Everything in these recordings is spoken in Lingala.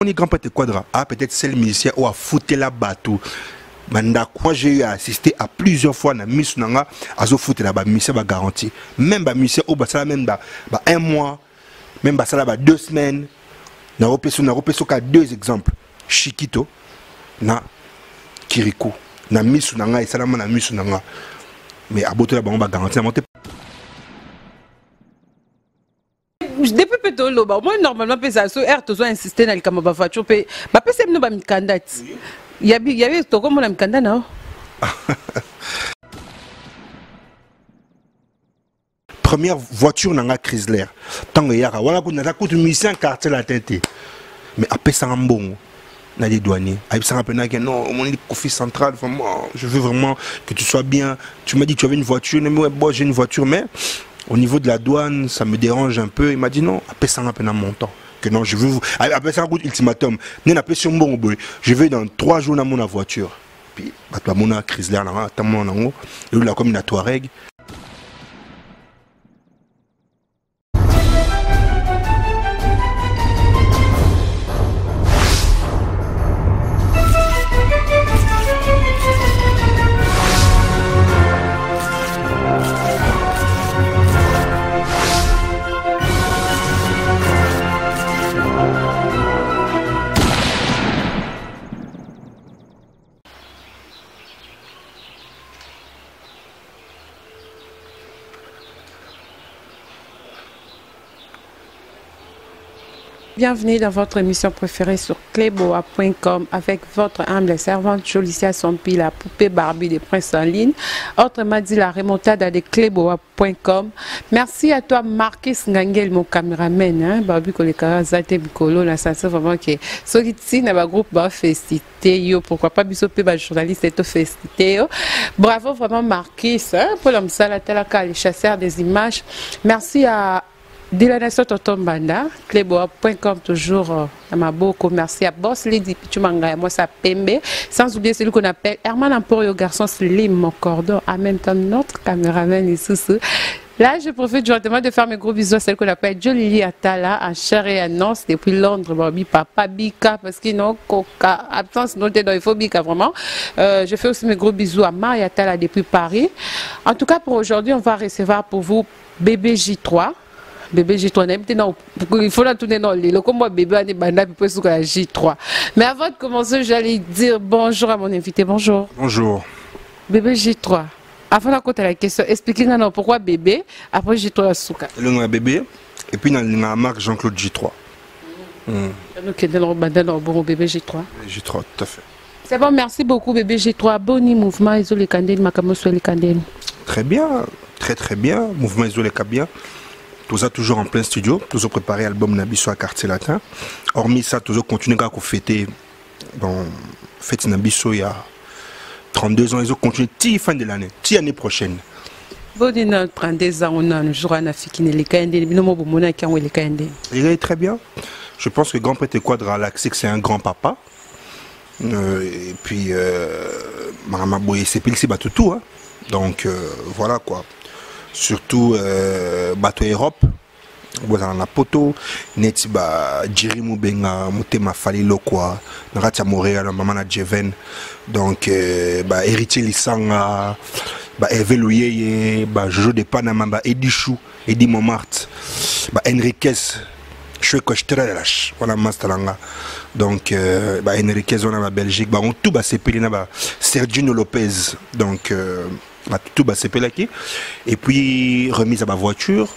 On est grand Prêtre Quadra. Ah, peut-être c'est le musicien ou a foutu la bateau. Moi j'ai eu à assister à plusieurs fois dans Miss Nanga à zo foutu là-bas, musicien va garanti. Même bah musicien au ça même bah un mois, même bah ça là 2 semaines. Na repéso ka 2 exemples. Chiquito na Kirikou. Na Miss Nanga et ça là na Miss Nanga. Mais à boto là on va garantir monter. Depuis Petolo, moi normalement ça so air to insister dans le camp voiture pe ba pese no ba mikanda. Il y avait to comme la mikanda na. Première voiture nanga Chrysler. Tant que yaka wala ko na coûte musicien quartier la tête. Mais après ça en bon. Na les douaniers. Après ça rappelle que non, mon office central vraiment je veux vraiment que tu sois bien. Tu m'as dit que tu avais une voiture, mais ouais, bon, j'ai une voiture mais au niveau de la douane, ça me dérange un peu. Il m'a dit non, après ça rappelle un montant. Que non, je veux vous. Après ça un ultimatum. N'est pas sur bon. Je vais dans 3 jours dans mon voiture. Puis bah mon Chrysler là, t'as mon ango. Et là comme une Touareg. Bienvenue dans votre émission préférée sur cleboa.com avec votre humble servante Jolicia Sompi, la poupée Barbie des princes en ligne. Autrement dit, la remontada de cleboa.com. Merci à toi, Marquis Ngangel, mon caméraman. Barbie Koleka Zate Bikolo, la sensation vraiment que ce qui ici dans le groupe va féliciter. Pourquoi pas bisoper le journaliste et te féliciter. Bravo vraiment, Marquis. Pour l'homme Salatalaka, les chasseurs des images. Merci à Dilana Sototombanda, cleboa.com toujours à ma beaucoup. Merci à Boss Lady Pichumanga et moi ça Pembe. Sans oublier celui qu'on appelle Herman Emporio, garçon slim, mon cordon. En même temps, notre caméraman et sous. Là, je profite gentiment de faire mes gros bisous à celle qu'on appelle Jolie Atala, en chair et en os, depuis Londres, Barbie, papa, Bika, parce qu'ils n'ont coca, absence, non, il faut Bika, vraiment. Je fais aussi mes gros bisous à Marie Atala depuis Paris. En tout cas, pour aujourd'hui, on va recevoir pour vous bébé J3. Bébé J3, il faut la tourner dans l'île. Comme moi, bébé, on est bandé, puis sur la J3. Mais avant de commencer, j'allais dire bonjour à mon invité. Bonjour. Bonjour. Bébé J3. Avant de raconter la question, expliquez-nous pourquoi bébé, après J3 à Souka. Le nom est bébé, et puis dans la marque Jean-Claude J3. Nous qui sommes dans bébé J3. J3, tout à fait. C'est bon, merci beaucoup, bébé J3. Boni mouvement, isolé candé, Makamos les candé. Très bien, très bien. Mouvement isolé bien. Tout ça toujours en plein studio, toujours préparé l'album Nabiso à Quartier Latin. Hormis ça, toujours continuer à fêter dans fête Nabiso il y a 32 ans, ils ont continué toute fin de l'année, toute l'année prochaine. Il est très bien. Je pense que Grand Prêtre Quadra Alaxé, c'est un grand papa. Et puis, Marama Boye, c'est pile, c'est tout. Hein. Donc, voilà quoi. Surtout bateau Europe voilà na poto neti ba Jirimu benga mutema falilo quoi ngati ya Montréal maman na Jeven donc ba héritier lisanga ba Hervé Louyeye ba Jojo de Panama ba Edichou Edi Momart ba Enriquez je suis voilà mastalanga donc ba Enriquez on a ba Belgique ba on tout ba sepelina ba Sergio Lopez donc tout bas qui et puis remise à ma voiture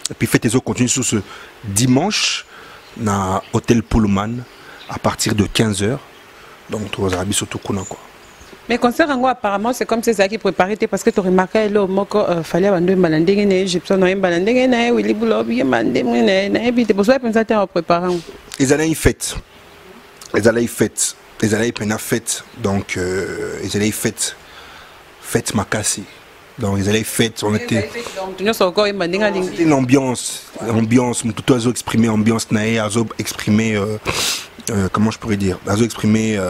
et puis faites tes autres continuer sur ce dimanche na hôtel Pullman à partir de 15h donc tu vas surtout quoi. Mais concert en apparemment c'est comme c'est ça qui préparait parce que tu remarquais là moko fallait abandonner balandenge ne Egypte non balandenge na Willy Bulobi mandé na et puis c'est pour ça penser à préparer les années fêtes les années fêtes donc les années fête Makassi. Donc ils allaient fête, on était. C'était une ambiance, tout oiseau exprimé ambiance naé, oiseau exprimé comment je pourrais dire, oiseau exprimé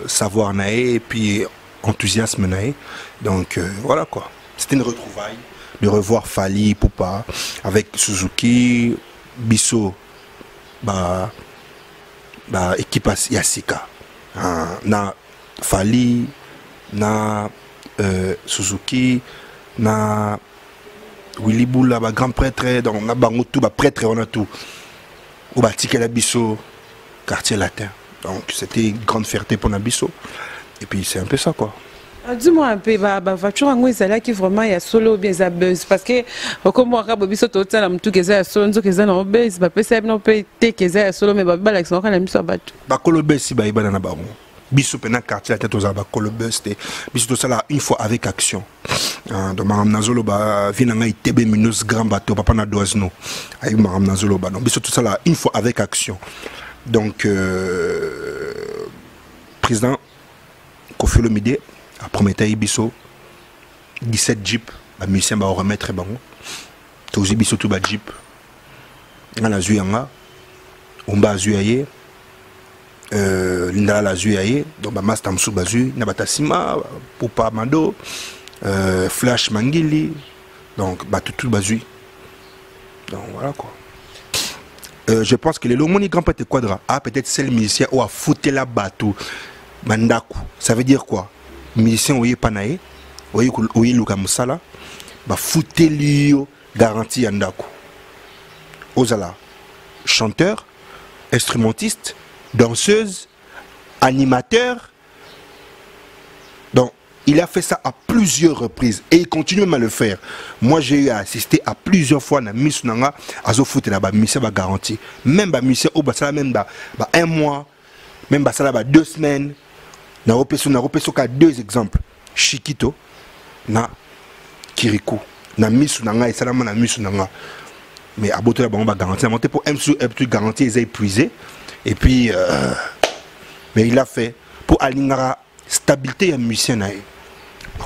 savoir naé et puis enthousiasme naé. Donc voilà quoi. C'était une retrouvaille de revoir Fali Poupa avec Suzuki, Bisso, bah bah équipe ya sika na Fali na Suzuki na Willy Boula ba grand prêtre donc na bango tout ba prêtre on a tout ou ba tikela biso quartier latin donc c'était une grande fierté pour Nabiso et puis c'est un peu ça quoi. Dis-moi un peu, voiture en là qui vraiment il y a solo bien ça buzz parce que comme moi quand biso tout ça tout que ça solo nzo que ça non buzz ba pesa non peut te que ça solo mais ba la action quand la miso batu ba kolo buzz si ba ibana na baron biso pena quartier la tête aux ba kolo buzz te biso tout ça là une fois avec action donc madame Nazolo ba vient nga itebe minus grand bateau papa na doisno avec madame Nazolo ba donc biso tout ça là une fois avec action donc président Kofi Olomide a prometté Ibiso 17 jeeps, les musiciens vont remettre bon. Tous Ibiso tout bas jeep. On a Zuyanga, on va Zuyaye, Linda la Zuyaye, donc bah Master Msou Bazu, Nabatasima, Poupa Mando, Flash Mangili, donc bah tout Bazu. Donc voilà quoi. Je pense que les Lomoni Grand Pète Quadra a peut-être celle musicien ou a foutu la bateau. Mandaku, ça veut dire quoi? Musicien oye panaye, oye luka musala, ba fouté lio garantie yandaku. Ozala, chanteur, instrumentiste, danseuse, animateur. Donc, il a fait ça à plusieurs reprises et il continue même à le faire. Moi, j'ai eu à assister à plusieurs fois na Miss Nanga à zo fouté là-bas, musicien ba garantie. Même ba musicien au basala même ba un mois, même basala ba 2 semaines. Na repeso ka 2 exemples. Chikito na Kirikou. Na Miss Nanga et Salama na Miss Nanga. Mais à Botola ba garantie. Na monté pour MSU garantie ils ont épuisé. Et puis mais il a fait pour Alingara stabilité et musicien na.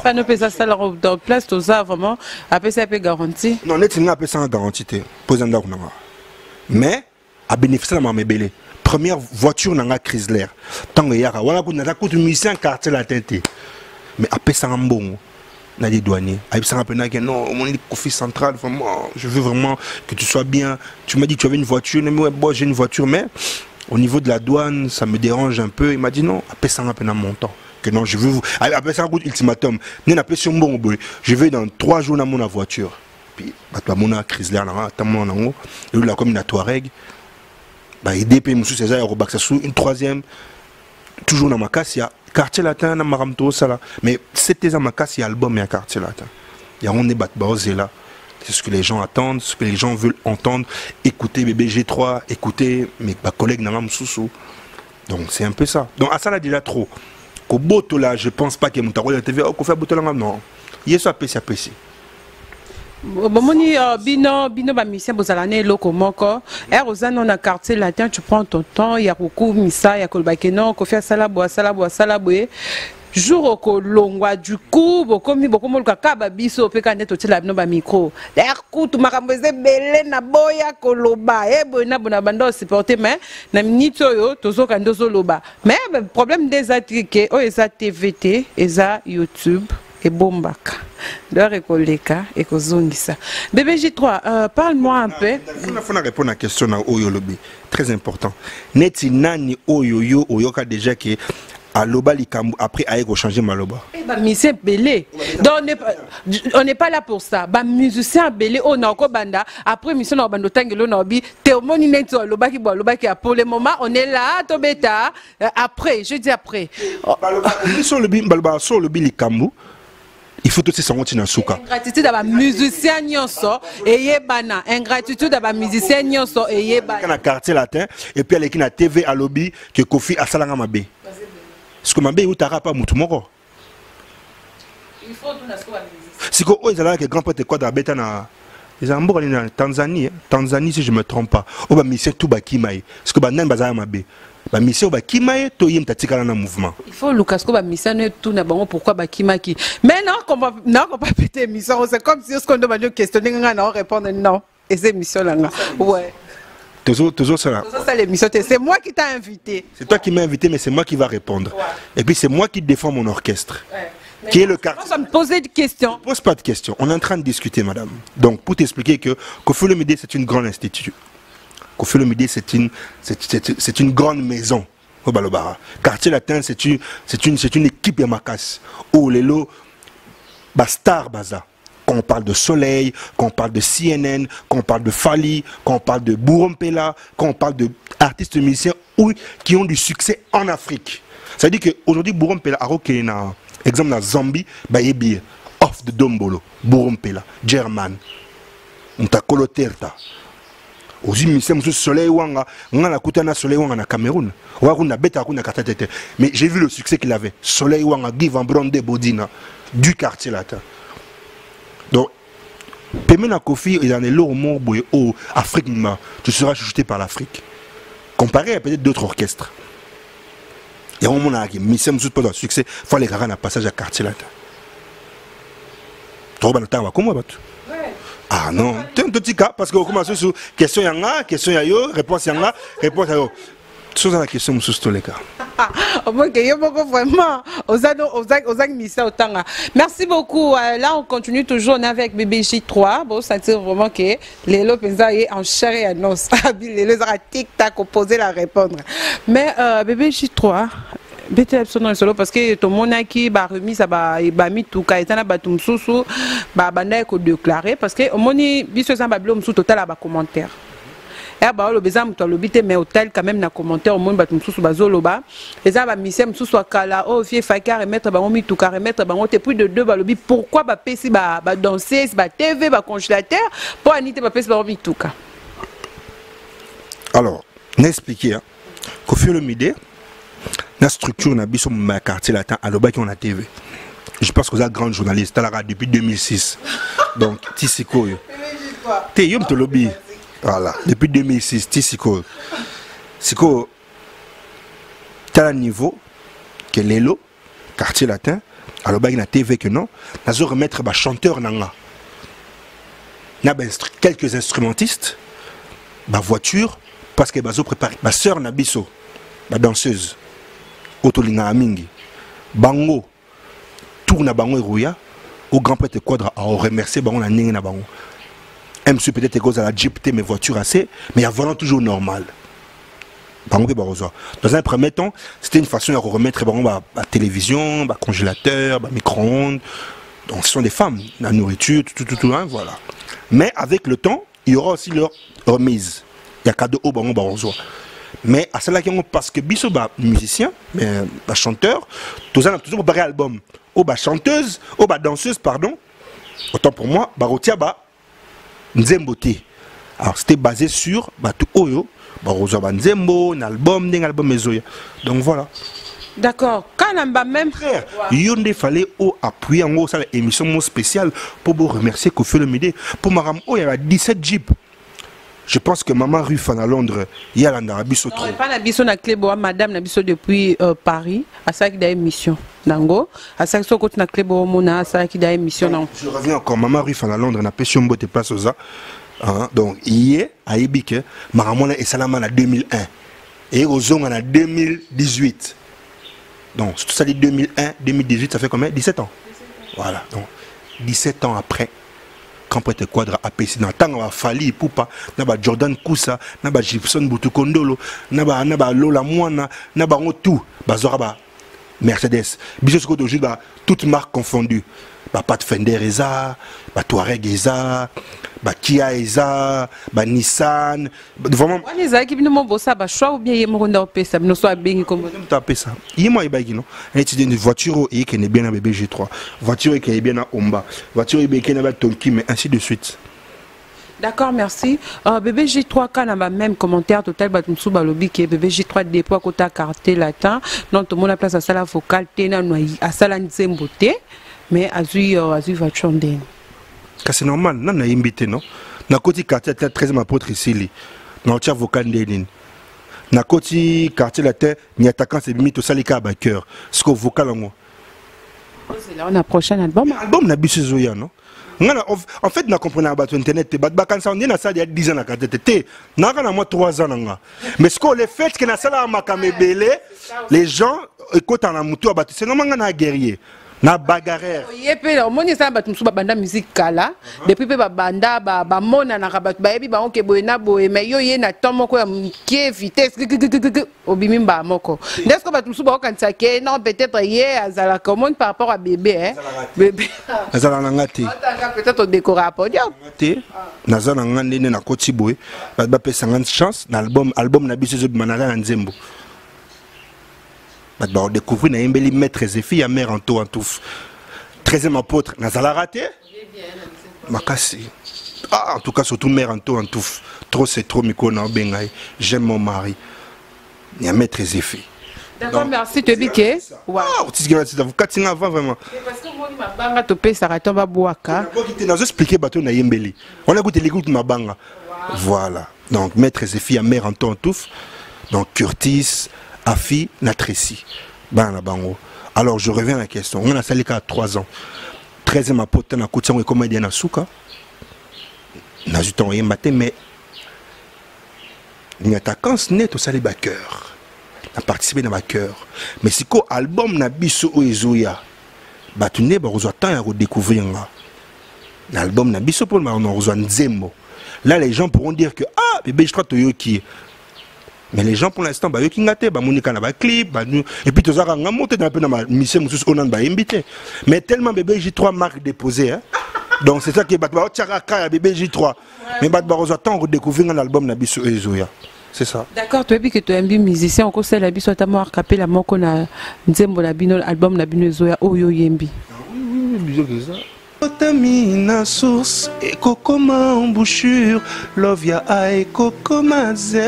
Pas ne peut ça dans place tout ça vraiment après ça peut garantie. Non, net n'a pas ça garantie te. Posanda kunanga. Mais à bénéficier de ma mebele. Première voiture nanga Chrysler. Tango yaka wala ko na coûte musicien quartier la tête. Mais après ça bon na des douaniers. Après ça rappelle que non, mon Kofi central vraiment, je veux vraiment que tu sois bien. Tu m'as dit que tu avais une voiture, mais bon, j'ai une voiture mais au niveau de la douane, ça me dérange un peu. Il m'a dit non, après ça rappelle mon temps. Que non, je veux vous après ça un ultimatum. Ni na pression bon je vais dans 3 jours dans mon voiture. Puis bah toi mon Chrysler là, tellement nango, et là comme une Touareg. Bah IDP Moussou César Robaxasou une 3e toujours dans ma casse il y a quartier latin dans Maramto ça là mais c'était dans ma casse il y a album il y a quartier latin il y a on est batbazé là c'est ce que les gens attendent ce que les gens veulent entendre écouter bébé G3 écouter mes collègues dans Moussou donc c'est un peu ça donc à ça là déjà trop qu'au boto là je pense pas que Moutaro la TV qu'on fait boto là non il y a ça PC Bomoni bino ba mission bozalane loko moko erozana na quartier latin tu prends ton temps ya koku misa ya kolbakeno ko faire sala bo jour au longwa du coup bokomi bokomoluka kaba biso pe ka neto tela bino ba micro d'ailleurs kutu makambo belé na boya koloba boyna bona bando supporter mais na minute oyo tozoka ndozo loba mais problème des atriques o eza TVT eza YouTube et bombaka leur écoleka et kozongisa bébé J3 parle-moi un peu faut répondre à la question na oyo lobi très important neti nani oyo oyoka déjà que à loba likambu après aye ko changer maloba musicien belé donc on n'est pas là pour ça ba musicien belé on a ko banda après mission na bando tangelo na bi te omoni neti loba ki pour le moment on est là to beta après je dis après baloba sur le bi likambu il faut tout se sentir dans souka. Ingratitude à musicien nyonso et yebana. Ingratitude à musicien nyonso et yebana. Dans quartier latin et puis avec la TV à lobby que Kofi a salanga mabe. Parce que mabe ou tara pas mutu moko. Il faut tout nasko à musicien. Si ko ozala que grand pote quoi da beta na les ambour en Tanzanie, Tanzanie si je me trompe pas. O ba musicien tout ba kimai. Parce que ba nan bazala mabe. Ba mission ba kimaye to yim tatikala na mouvement. Il faut Lucasco ba mission tout na bango pourquoi ba kimaki. Mais non qu'on va péter mission, c'est comme si ce qu'on demande questionner on répondre non. Et c'est mission là. Ouais. Toujours ça. Ça l'émission, c'est moi qui t'ai invité. C'est toi qui m'as invité mais c'est moi qui va répondre. Ouais. Et puis c'est moi qui défends mon orchestre. Ouais. Qui est le quartier. Ça me posait des questions. Ne pose pas de questions. On est en train de discuter madame. Donc pour t'expliquer que Kofi Olomide c'est une grande institution. Kofi Olomide, c'est une grande maison au Balobara. Quartier Latin, c'est une équipe de Makas. Oh, les lots, Star Baza. Quand on parle de Soleil, quand on parle de CNN, quand on parle de Fali, quand on parle de Bourampela, quand on parle d'artistes musiciens qui ont du succès en Afrique. Ça veut dire qu'aujourd'hui, Bourampela, exemple dans Zambie, Bayebi, Off de Dombolo, Bourampela, German, Ntakolo Terta. Aussi, le Soleil Wanga, on a écouté un Soleil Wanga na Cameroun. Mais j'ai vu le succès qu'il avait. Soleil Wanga, Give and Brande Bodina, du quartier latin. Donc, Pemena Kofi est dans les lots au Afrique, tu seras chuchoté par l'Afrique. Comparé à peut-être d'autres orchestres. Il y a un moment où Missem Sout pas de succès, il faut aller à un passage à quartier latin. Tu vas comment comment ah non, c'est un petit cas parce que vous commencez sur question yanga, question yayo, réponse yanga, réponse yayo. Chose à la question monsieur Stoleka. Vraiment, merci beaucoup. Là, on continue toujours avec BBJ3. Bon, ça tire vraiment que les lots est en chair et en os. Les autres tic-tac opposé à répondre. Mais BBJ3. Parce que tout le monde qui a remis ça ba mis tout cas étant ba tout sous ba banda ko déclarer parce que moni biso ça ba blom sous total ba commentaire et ba lo bezam to lobité mais hôtel quand même na commentaire au monde ba tout sous ba zoloba et ça ba misem sous soit kala oh vie faka remettre ba mi tout cas remettre ba te plus de deux ba lobi pourquoi ba pesi ba danser ba TV ba congélateur pour anité ba pesi ba mi tout cas. Alors n'expliquer hein Kofi Olomide la structure n'a pas ma quartier latin à l'obak on a TV. Je pense que vous êtes grand journaliste depuis 2006. Donc Tissiko. T'es yom te lobby. Voilà, depuis 2006 Tissiko. Siko t'as un niveau que l'élo quartier latin à l'obak na TV que non, n'a zo remettre ba chanteur nanga. N'a quelques instrumentistes, ba voiture parce que bazo prépare ma sœur Nabiso, ba danseuse. Otolinga Amingi, Bango, tourne Bango et Rouya, au grand prêtre Quadra à remercier Bango la Ninga Bango. MC peut-être cause à la Jeep, mes voitures assez, mais il y a vraiment toujours normal. Bango et Barozo. Dans un premier temps, c'était une façon de remettre Bango la télévision, le congélateur, le micro-ondes. Donc ce sont des femmes, la nourriture, tout, hein, voilà. Mais avec le temps, il y aura aussi leur remise. Il y a cadeau au Bango Barozo. Mais à cela parce que biso ba musicien mais ba chanteur tout ça toujours préparé album ou ba chanteuse ou ba danseuse pardon autant pour moi ba rotia ba nzemboté alors c'était basé sur ba tout oyo ba roza ba nzembo un album mezoya donc voilà d'accord quand on va même frère yonde fallait appuyer en ça émission spéciale pour vous remercier Kofi Olomide pour maram il y a 17 jeeps. Je pense que Maman Ruffan à Londres, il y a l'Andabiso trop. Non, pas Nabiso na Clébo, Madame Nabiso depuis Paris, à ça qui a émission. Nango, à ça qui na Clébo Mona, à ça qui a émission. Je reviens encore, Maman Ruffan à Londres, n'a pas sur de place aux donc, hier, à Ibike, Maramona et Salaman en 2001. Et aux Zong en 2018. Donc, tout ça dit 2001, 2018, ça fait combien 17 ans. Voilà, donc, 17 ans après. Quand peut-être Quadra APC dans tant va Fali Poupa naba Jordan Kousa naba Gibson Butukondolo naba Lola Moana naba tout bazora ba Mercedes biso ko aujourd'hui ba toutes marques confondues ba Pat Fender eza ba Touareg eza ba Kia eza ba Nissan vraiment on les a qui nous bossa ba choix ou bien yemonda opesa no so bengi comme taper ça yemo ibaki non étudier une voiture et qui est bien na BBG3 voiture qui est bien na Omba voiture qui est na Tonki mais ainsi de suite. D'accord, merci. BBJ3 quand on a même commentaire total batumsu balobi qui BBJ3 dépôt côté quartier latin non tout le monde a place à sala vocale tena noyi à sala nzemboté mais azui voiture ndene. C'est normal, non, on a invité, non? Na côté quartier, 13e apôtre ici, na tia vocal ndélin. Na côté quartier, la terre, ni attaquant, c'est limite au salika à cœur. Ce qu'on vocal en moi. C'est là, on a prochain album. Album, na bisu zoya, non? En fait, on comprend pas internet. Quand on dit ça, il y a 10 ans, on a moi 3 ans. Mais ce qu'on fait, c'est que les gens écoutent en moto, c'est normal qu'on a guerrier. na bagarre yepe la moni ça ba tumsu ba banda musique kala depuis pe ba banda ba mona na ba ba yebi ba onke boye na boye mais yo ye na tomo ko qui vitesse obimi ba moko est-ce que ba tumsu ba kanisa ke non peut-être ye azala comment par rapport à bébé hein bébé azala na ngati peut-être décorer à podium te nazana ngande na koti boye ba pesa 50 chance na album na biso zo manala na nzembo ba découvrir na yembeli maître Zéphie ya mère en tout 13e apôtre nazala raté makasi en tout cas surtout mère en tout trop c'est trop miko na bengai j'aime mon mari ya maître Zéphie. D'accord, merci te biké. Waouh, tu dis que vous katinga avant vraiment. Parce que moi ma banga to pesa raton ba boaka. On a expliqué bateau na yembeli. On a écouté l'écoute ma banga. Voilà. Donc maître Zéphie ya mère en tout donc Curtis Afi Natresi. Ben la bango. Alors je reviens à la question. On a salé qu'à 3 ans. 13e apôtre na kotia on comédien na souka. Na juton yé matin mais ni attaquant net au salé ba cœur. A participé dans ma cœur. Mais si quoi album na biso oezoya. Ba tu ne ba reçoit temps à redécouvrir là. L'album na biso pour on reçoit nzembo. Là les gens pourront dire que ah bébé je crois to yoki. Mais les gens pour l'instant ba yoki ngate ba monika na ba clip ba et puis tozaka ngamote dans peu na mission mususu on ba invité. Mais tellement bébé J3 marque déposé hein. Donc c'est ça qui ba tiaka ka bébé J3. Mais ba reçoit temps redécouvrir l'album na biso oezoya. C'est ça. D'accord, tu as dit que tu es un musicien, on conseille la biso ta mort capé la moko na nzembo na bino album na bino zoya oyo yembi. Oui, bisous que ça. Vitamine source et cocoma embouchure, lovia A et cocoma Z.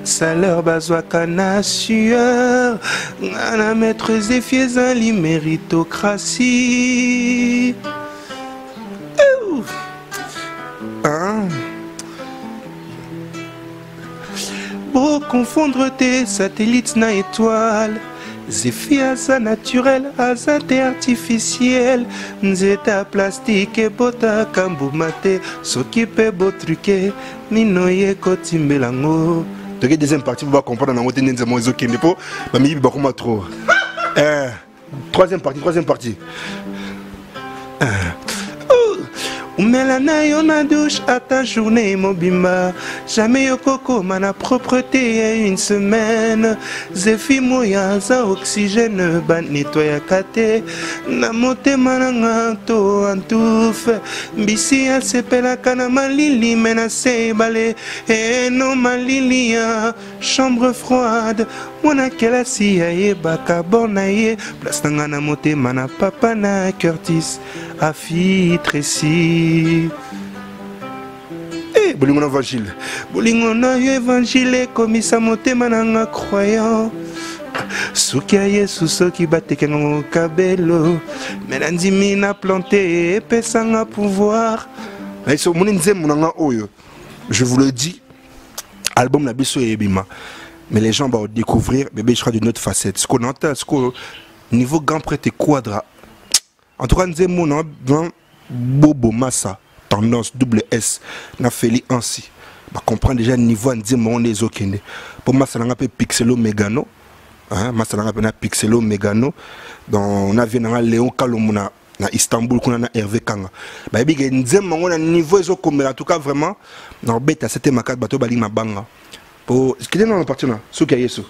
Salaire bazoaka na sueur, na maître Zéphie Zali méritocratie. Hein? Pour confondre tes satellites na étoiles, Zéphie asa naturel, azate artificiel, nzeta plastique et bota kambumate, s'occupe beau truqué, ninoye kotimbelango. Donc deuxième partie, vous va comprendre dans votre nez mozo qui n'est pas, mais il va comment trop. Troisième partie. Oumela yo na douche à ta journée mobimba. Jamais yo koko mana propreté une semaine. Zéphie moya za oxygène ban nettoya kate. Na mote mananga to antouf. Mbisi a sepela kana malili mena se balé. Et non malili chambre froide. Mona kelasi aye baka bonaye. Place nanga na mote mana papa na Curtis Afi Tracy. Eh, bolingo évangile. Bolingo na évangile comme ça motema nanga croyant. Soki ya Yesu soki batekengo kabelo. Menandimi na planté pesanga pouvoir. Aiso moni nzembo nanga oyo. Je vous le dis, album na biso ebima. Mais les gens vont découvrir bébé je crois d'une autre facette. Ce qu'on entend, ce qu'au niveau grand prêtre et quadra. En tout cas nzembo na Bobo Massa, tendance double S, n'a fait ainsi. Bah comprendre déjà le niveau nzembo on est okende. Pour moi ça n'a pas pixelo megano. Hein, Massa n'a pas pixelo megano. Donc on a vu dans Léon Kalomuna na Istanbul qu'on a Hervé Kanga. Bah bi nzembo on a niveau ezokomela en tout cas vraiment na beta c'était makat bato bali mabanga. Pour ce qui est dans la partie là, Soukia Yesu.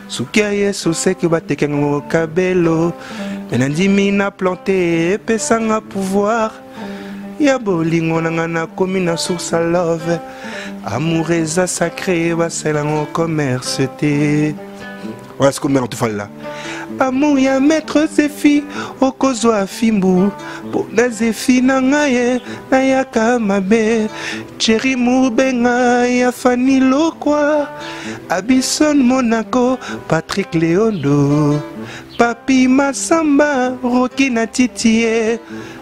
Soukia Yesu c'est que batekengo kabelo. Menandimi na planté pesanga pouvoir. Ya bolingo nanga na komi na source love. Amour eza sacré baselango commerce te. Voilà ce qu'on met en tout fall là. Amour ya maître Zéphie okozwa fimbu. Pona Zéphie nangaye na yaka mabe. Chéri Moubenga ya Fanny Lokwa. Abison Monaco Patrick Leondo. Papi Massamba Rocky na Titie.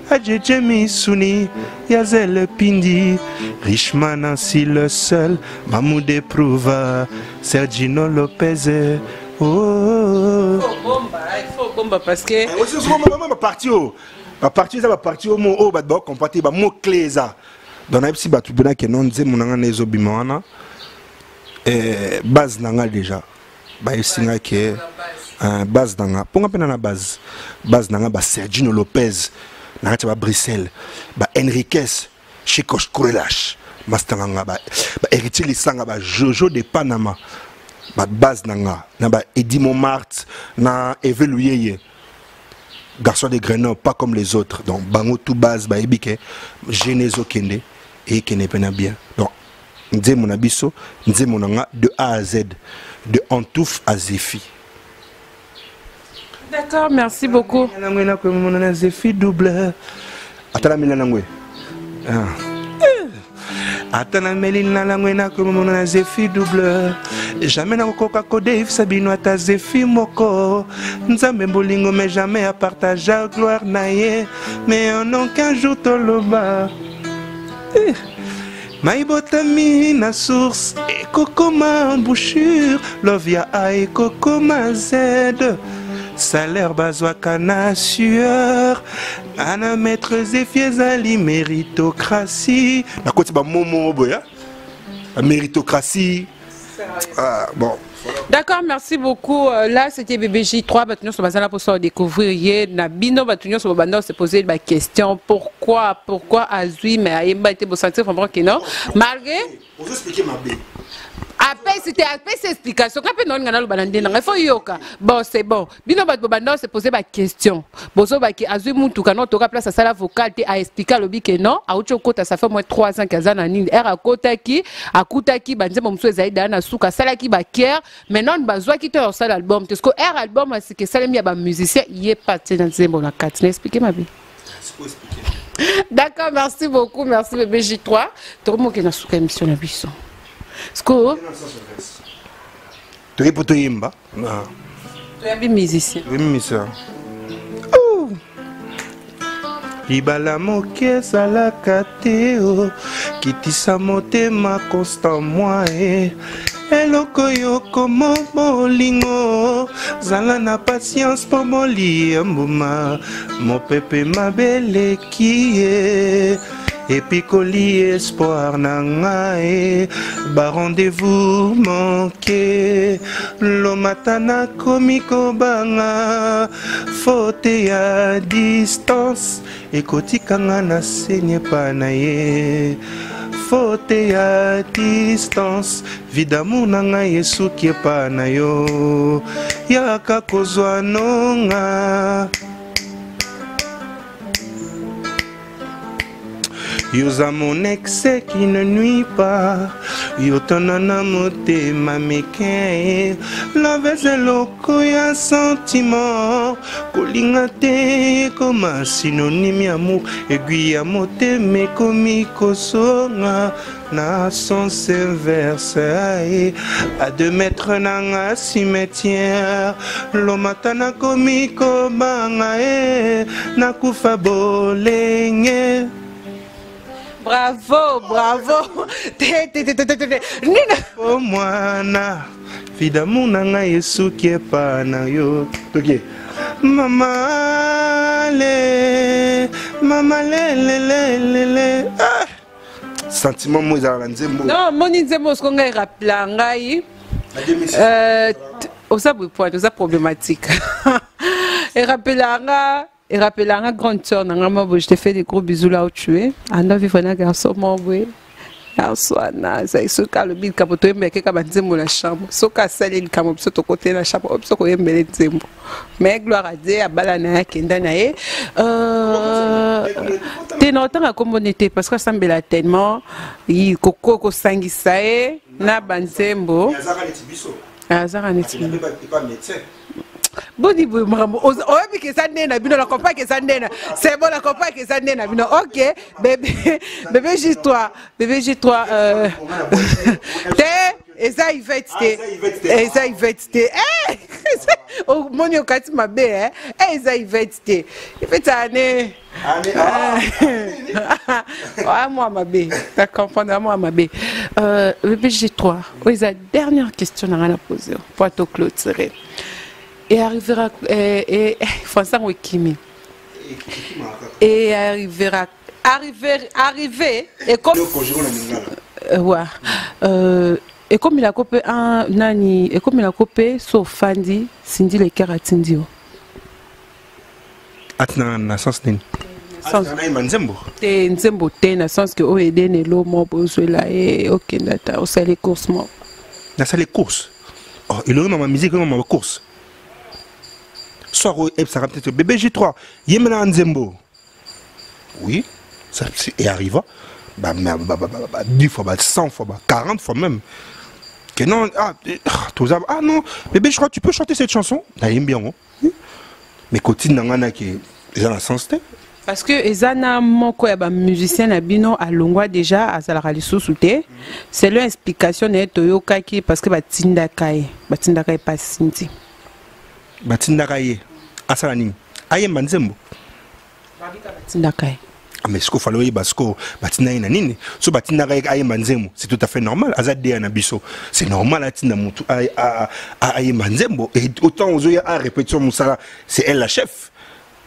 Adjeje Misuni Yazel Pindi. Richman ainsi le seul. Mahmoud Eprouva Sergino Lopez. Oh. Il faut bomba parce que. Ma partie au mot oh badba compaté ba mot clé ça. Dans la psy batu bena ke non nze munanga nezo bimana. Base nanga déjà. Ba esinga ke base nanga ponga pena na base nanga ba Sergino Lopez na ba Bruxelles ba Enriquez Chicos Kurelash mastanga ba héritier lisanga ba Jojo de Panama ba base nanga na ba Eddie Montmartre na Eveluyeye garçon de Grenoble pas comme les autres donc bango tout base ba ebike Genezo Kende et Kene pena bien donc nzemo na biso nzemo nanga de A à Z de Antouf à Zéfi. D'accord, merci beaucoup. Zéfi double. Atala milanangwe. Atana melina langwena comme Zéfi double. Jamais na koka kode Sabino ata Zéfi moko. Nzambe bolingo mais jamais à partager gloire naie. Mais en aucun jour toloba. Maïbotami na source et kokoma embouchure. Lovia a et kokoma Z. Salaire bazouaka na sueur. Ana maître Zéfiezali méritocratie. Na côté ba momo boya. Méritocratie. Ah bon. D'accord, merci beaucoup. Là, c'était BBJ3. Maintenant, sur Bazala pour découvrir hier. Nabino, maintenant, sur Bando, se poser des questions. Pourquoi Azui, mais Aïmba était beau sentir, vraiment que non. Malgré. Vous expliquer ma bé. Après, c'était cette explication. Quand on a il faut yoka. Bon, c'est bon. Bino Bando se poser des questions. Bozo Baki Azui Moutou, quand on a place à sala vocale, à expliquer le bique non. À Oucho Kota, ça fait moins 3 ans qu'à Zananine. Er à Kotaki, à Koutaki, Banze Momsou Zaïda, Nasuka, Salaki Baker. Maintenant, Bazoua qui te reçoit l'album. Parce que er album, c'est que Salemi a un musicien, il est parti dans le bon la 4. Expliquez ma vie. D'accord, merci beaucoup. Merci BBJ3. Tout le monde qui est dans cette émission, la buisson. Sco. Tu es pour te yimba. Tu es un musicien. Oui, musicien. Ibala moke salaka teo kitisa motema constant moi eloko yoko molingo zala na patience po moli mbuma mopepe mabele kie epikoli espoir nangae ba rendez-vous manqué lomatana komiko banga faute ya distance ekotikanga na senye pa na ye faute ya distance vidamu nanga yesuki epa na yo yaka kozwa nonga Yosa mon ex qui ne nuit pas Yotonana mote mameke La loko ya sentiment Kolinga te comme synonyme amour Aiguille à mote me komi kosonga Na sens inverse à 2 mètres nanga cimetière Lomatana komi kobanga Nakufa bolenge Bravo, bravo. Nina. Oh mwana, vidamu nanga Yesu kiepa na yo. Ok. Mama le. Ah. Sentiment mo za nzembo. Non, moni nzembo ce qu'on a rappelé ngai. Osa point, osa problématique. Et rappelanga Et rappelez la grande soeur, je te fais des gros bisous là où tu es. Ando vivre un garçon m'envoie. Garçon, c'est ce cas le bil capoto mais que kabanzemo la chambre. Ce cas salé le camo sur ton côté la chambre, ce qu'on aime les zembo. Mais gloire à Dieu, à balana kenda nae. T'es notant à communauté parce que ça me bela tellement. Il coco sangisae na banzembo. Azara netibiso. Boni maman, oh que ça n'est pas la compagne que ça n'est c'est bon la compagne que ça n'est pas ok bébé J3 et ça il va être oh mon yo kati ma bé et ça il va être il fait année moi ma bé tu comprends moi ma bé bébé J3 oui la dernière question à la poser pour te clôturer. Et arrivera François Wikimi et arriver et comme Et comme il a coupé un nani, et comme il a coupé sauf Fandi, Cindy le cœur atindio. Atna na sens nin. Atna na Nzembo. Te Nzembo te na sens que o aider ne lo mo bozola et OK data o ça les courses mo. Na ça les courses. Oh, il a ma musique ma course. Soir ça peut-être bébé J3, Yemena Nzembo. Oui, ça est arrivé. 10 fois, 100 fois, 40 fois même. Que non, ah non, bébé, je crois que tu peux chanter cette chanson. J'aime bien, oui. Mais Cotine Nangana qui est dans la sens. Parce que Ezana moko ya ba musicien na bino a longwa déjà à Salara Lissousouté. C'est leur explication ne toyoka ki parce que batinda kai pas sinti. Batinda kai asala nini? Ayem Nzembo. Batinda kai. Ah, mais ce qu'il fallait parce que batina ina nini so batina ga ayemba nzembo c'est tout à fait normal azade na biso c'est normal atina mutu ayemba nzembo et autant aux yeux à répétition musala c'est elle la chef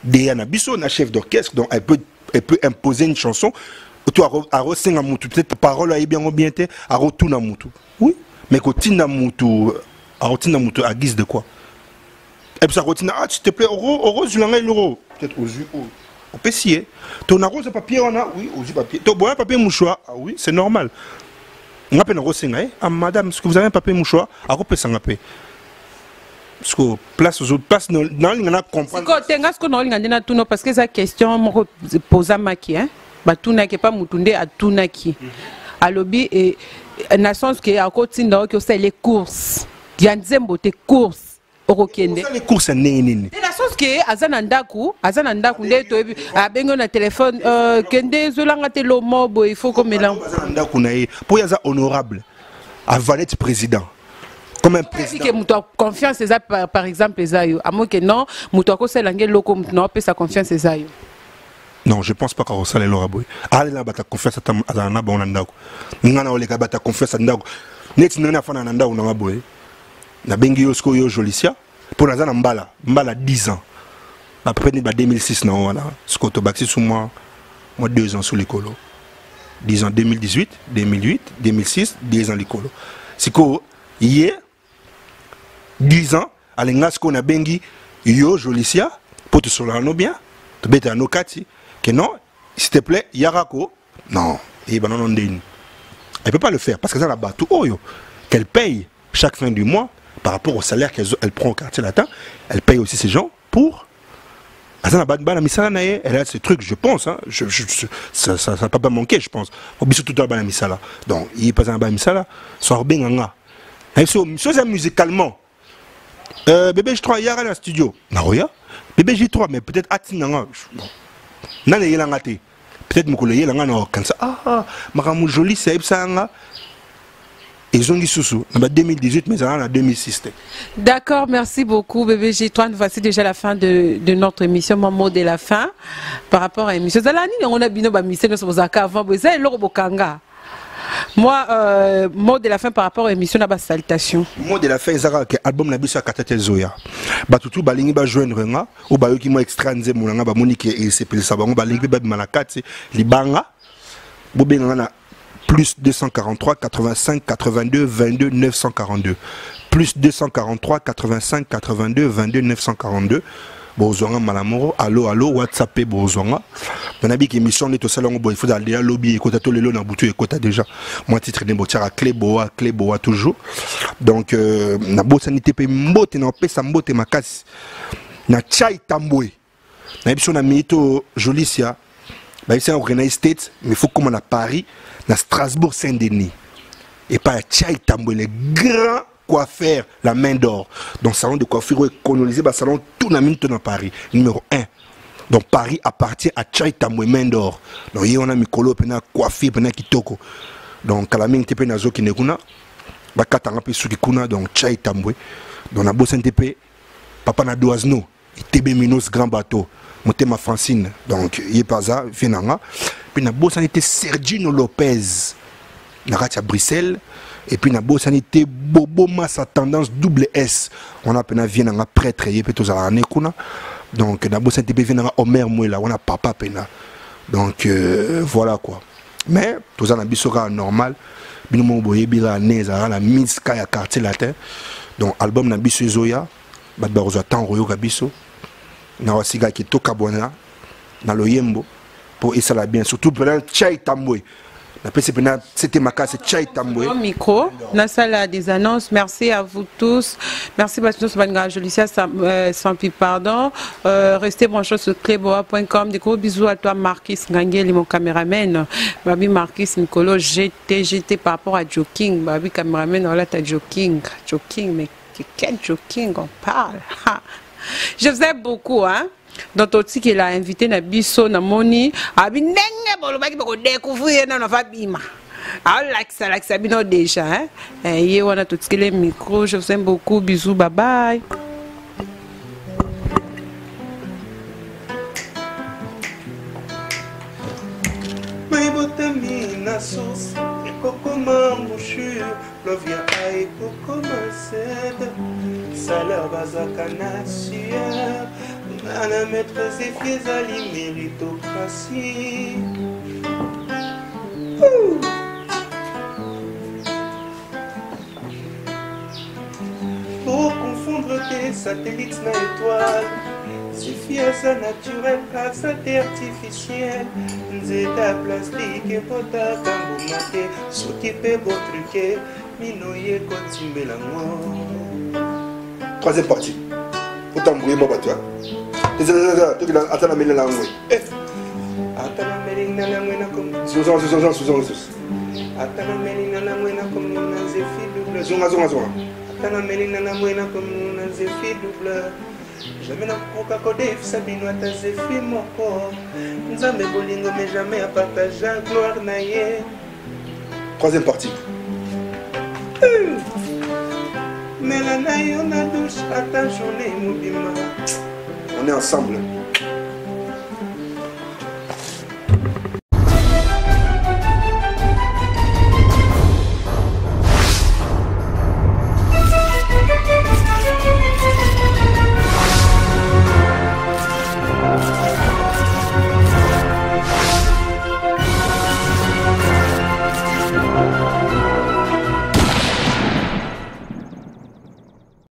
de na biso na chef d'orchestre donc elle peut imposer une chanson toi à resenga mutu peut-être parole ay bien te à retourna mutu oui mais kotina mutu à guise de quoi et puis ça retina s'il te plaît euro zulanga l'euro peut-être aux yeux on peut scier. Ton arrose papier, on a, oui, aussi papier. Ton bois papier mouchoir, ah oui, c'est normal. On a peine ressenga, ah madame, est-ce que vous avez un papier mouchoir? Ah, on peut s'en appeler. Parce que place aux autres places, non, on a comprendre. Parce que c'est question, moi, pose à Maki, hein. Batuna qui pas moutunde à Tunaki. À lobby et na sens que à côté de c'est les courses. Il y a des courses. Les courses à néné. La chose que Azanandaku nde to abengo na téléphone kende zolanga te lo mobo il faut comme mélange. Azanandaku nae pour yaza honorable à Valette président. Comme un président. Que muto confiance ça par exemple ezayo. Amo que non, muto ko selangé loko muto na pesa confiance ezayo. Non, je pense pas qu'au salaire l'aura boy. Allez là bata confiance à na bonandaku. Ngana oleka bata confiance à ndaku. Net nana fana nandaku na boy. Na bengi yosko yo Jolicia pour la mbala 10 ans après 2006 non voilà ce que baxi sous moi 2 ans sous l'écolo 10 ans 2018 2008 2006 10 ans l'écolo c'est que hier 10 ans alenga ce qu'on a bengi yo Jolicia pour te solano bien te bête à nos kati que non s'il te plaît yarako non et ben non elle peut pas le faire parce que ça la bateau qu'elle paye chaque fin du mois par rapport au salaire qu'elle prend au quartier latin, elle paye aussi ces gens pour. Elle a ce truc, je pense. Hein, ça ne va pas manquer, je pense. Au biso tout à l'heure, donc, il n'est pas un bamisala. Soit bien nga. Chose musicalement. Bébé J3, il y a un studio. Naroya. Bébé J3, mais peut-être Atinanga. Nan est l'angate. Peut-être que y l'angana. Ah, Maramou joli, c'est ça. Ils ont dit sous en 2018, mais en 2006. D'accord, merci beaucoup, bébé J3. Voici déjà la fin de notre émission. Mon mot de la fin par rapport à l'émission. On a bien mission avant. Moi, mot de la fin par rapport à l'émission, la salutation. Mot de la fin, c'est que l'album n'a pas été Katete Zoya. Batutu balingi ba joindre nga, ou ba yoki mo extranze mulanga ba monique et c'est pile ça ba balingi ba malakati libanga. Bobenga na plus 243 85 82 22 942 plus 243 85 82 22 942 Bozonga Malamoro allo WhatsApp Bozonga on a dit que émission est au salon il faut aller à lobby et kota to lelo na butu et kota déjà moi titre de botiara clé boa toujours donc na bosanité pe mbote na pesa mbote makasi na chai tambwe na émission na mito Jolicia bah c'est en United States mais il faut comme on a Paris na Strasbourg Saint-Denis et pas Tchaï Tamboué les grands coiffeurs la main d'or donc salon de coiffure colonisé bah salon tout na minute dans Paris numéro 1 donc Paris appartient à Tchaï Tamboué main d'or donc y on a mikolo pena coiffure pena kitoko donc la minute pena zo kinekuna ba katanga pe suki kuna donc Tchaï Tamboué donc na bosse NTP papa na Douazno TB Minos grand bateau Motema Francine donc Yepaza Finanga puis na bosanité Sergino Lopez na ratia Bruxelles et puis na bosanité Bobo Massa tendance double S on a pena Vienanga prêtre yepeto za nekuna donc na bosanité Vienanga Omer Mouela on a papa pena donc voilà quoi Mais tous en abissora normal binomo boye bira neza la miska ya quartier latin donc album na biso zoya bat barozo tan royo kabiso na wasiga ki toka bona na loyembo pour esala bien surtout pendant chai tambwe la PCPNA c'était ma case chai tambwe micro na salle des annonces. Merci à vous tous, merci Bastien Banga Jolicia sans plus pardon, restez branchés sur cleboa.com. Des gros bisous à toi Marquis Ngangeli, mon caméraman. Babi Marquis Nicolo, j'étais par rapport à Joking. Babi caméraman, voilà t'as Joking, mais quel Joking on parle. Je faisais beaucoup, hein. Donc aussi qu'il a invité Nabiso Namoni, abi nenge bolo baki bako découvrir na fabima. Ah like ça bino déjà, hein. Et on a tout ce qui les micros. Je vous aime beaucoup, bisous, bye bye. My botami na sauce, coco mambouchure, l'ovia aïe coco macède, salaire bazaka nasia, nana maîtresse et fies à l'iméritocratie. Pour confondre tes satellites na étoiles, c'est fies à naturel, grâce à tes artificiels. Nzeta plastique et pota kambo mate, s'occuper beau truqué, minoye kotimbe la mort. Troisième partie. Pour t'embrouiller moi toi. Attends la mêlée la langue. Attends la mêlée la langue comme. Sous. Attends la mêlée la langue comme nous zéfi double. Zonga. Attends la mêlée la langue comme nous zéfi double. Jamais n'a pas codé, Sabino a zéfi mon corps. Nous avons bolingo, mais jamais à partager la gloire naïe. Troisième partie. Mais la naïe, on a douche à ta journée, Moubima. On est ensemble.